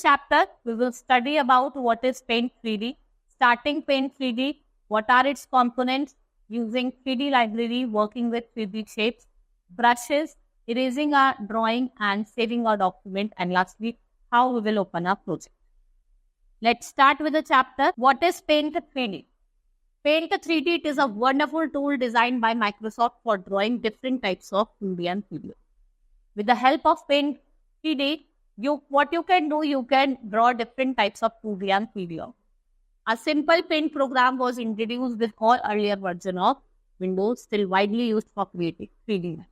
chapter, we will study about what is Paint 3D, starting Paint 3D, what are its components, using 3D library, working with 3D shapes, brushes, erasing our drawing and saving our document, and lastly, how we will open our project. Let's start with the chapter. What is Paint 3D? Paint 3D, it is a wonderful tool designed by Microsoft for drawing different types of 2D and 3D. With the help of Paint 3D, what you can do, you can draw different types of 2D and 3D. A simple Paint program was introduced with all earlier version of Windows, still widely used for creating 3D.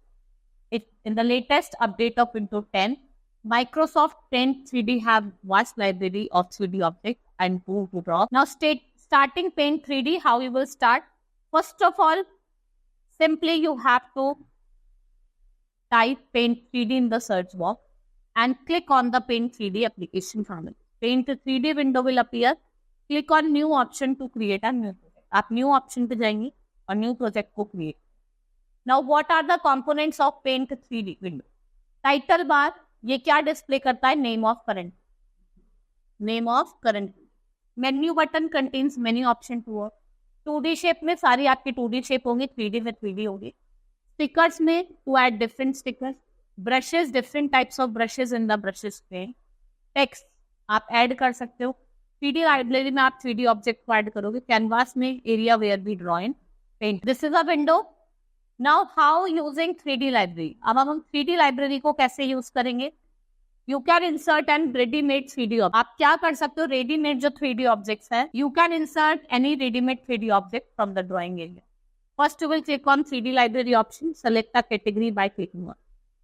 In the latest update of Windows 10, Microsoft Paint 3D have vast library of 3D objects and tools to draw. Now, starting Paint 3D, how we will start? First of all, simply you have to type Paint 3D in the search box and click on the Paint 3D application from it. Paint 3D window will appear. Click on New option to create a new project. आप New option पे जाएंगे और New project को create. Now, what are the components of Paint 3D window? Title bar, ये क्या display करता है? Name of current. Name of current. Menu button contains many options to work. 2D shape में सारी आपकी 2D shape होंगी, 3D में 3D होगी. Stickers में to add different stickers. Brushes, different types of brushes in the brushes में. Text आप add कर सकते हो. 3D library में आप 3D object को add करोगे. Canvas में area where we draw in paint. This is a window. Now how using 3D library? अब हम 3D library को कैसे use करेंगे? You can insert an ready-made 3D object. आप क्या कर सकते हो? Ready-made जो 3D objects है, you can insert any ready-made 3D object from the drawing area. First, you will click on 3D library option. Select a category by clicking on.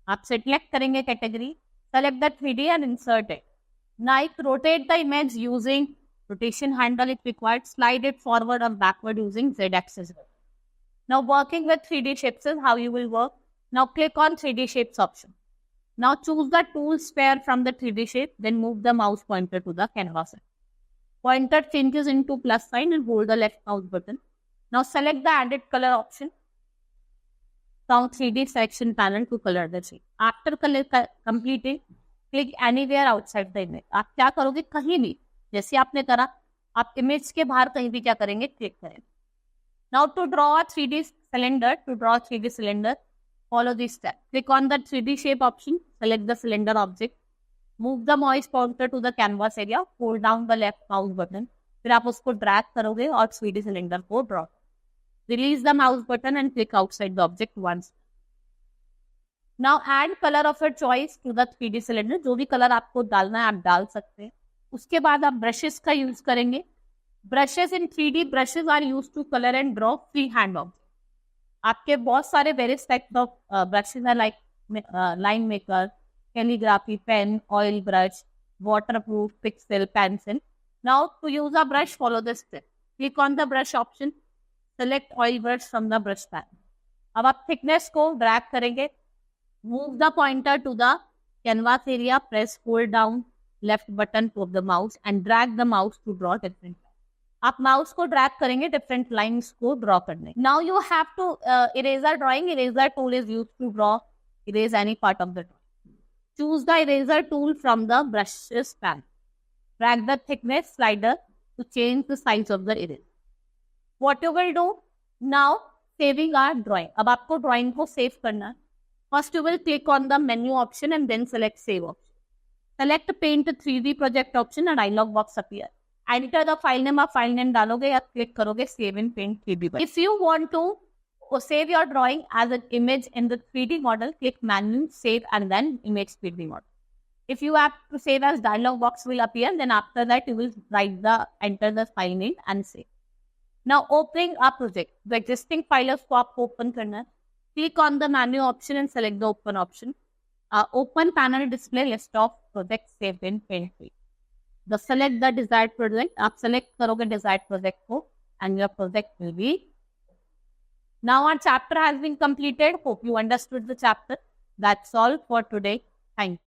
आप select करेंगे category. Select the 3D and insert it. Now, rotate the image using rotation handle if required. Slide it forward or backward using Z-axis. Now, working with 3D shapes is how you will work. Now, click on 3D shapes option. Now, choose the tool sphere from the 3D shape. Then move the mouse pointer to the canvas. Pointer changes into plus sign and hold the left mouse button. Now, select the added color option from 3D selection panel to color the shape. After color completing, click anywhere outside the image. आप क्या करोगे? कहीं भी जैसे आपने करा, आप image के बाहर कहीं भी क्या करेंगे? क्लिक करें. Now to draw a 3D cylinder, follow this step. Click on the 3D shape option. Select the cylinder object. Move the mouse pointer to the canvas area. Hold down the left mouse button. फिर आप उसको drag करोगे और 3D cylinder को draw. Release the mouse button and click outside the object once. Now add color of your choice to the 3D cylinder. जो भी color आपको डालना है आप डाल सकते हैं. उसके बाद आप brushes का use करेंगे. Brushes in 3D, brushes are used to color and draw freehand objects. आपके बहुत सारे various types of brushes are like line maker, calligraphy, pen, oil brush, waterproof, pixel, pencil. Now to use a brush, follow this step. Click on the brush option. Select oil brush from the brush pan. अब आप thickness को drag करेंगे. Move the pointer to the canvas area. Press hold down left button of the mouse and drag the mouse to draw different. आप mouse को drag करेंगे different lines को draw करने. Now you have to eraser drawing. Eraser tool is used to erase any part of the drawing. Choose the eraser tool from the brushes pan. Drag the thickness slider to change the size of the eraser. What you will do now? Saving our drawing. अब आपको drawing को save करना है. First, you will click on the menu option and then select save option. Select Paint 3D project option and dialog box appear. Enter the file name. आप file name डालोगे या click करोगे save in Paint 3D. If you want to save your drawing as an image in the 3D model, click menu, save and then image 3D model. If you have to save as dialog box will appear, then after that you will enter the file name and save. Now opening a project. The existing files को आपको open करना है. Click on the menu option and select the open option. Open panel display list of projects saved in Paint 3D. Select the desired project. आप select करोगे desired project को and your project will be. Now our chapter has been completed. Hope you understood the chapter. That's all for today. Thank you.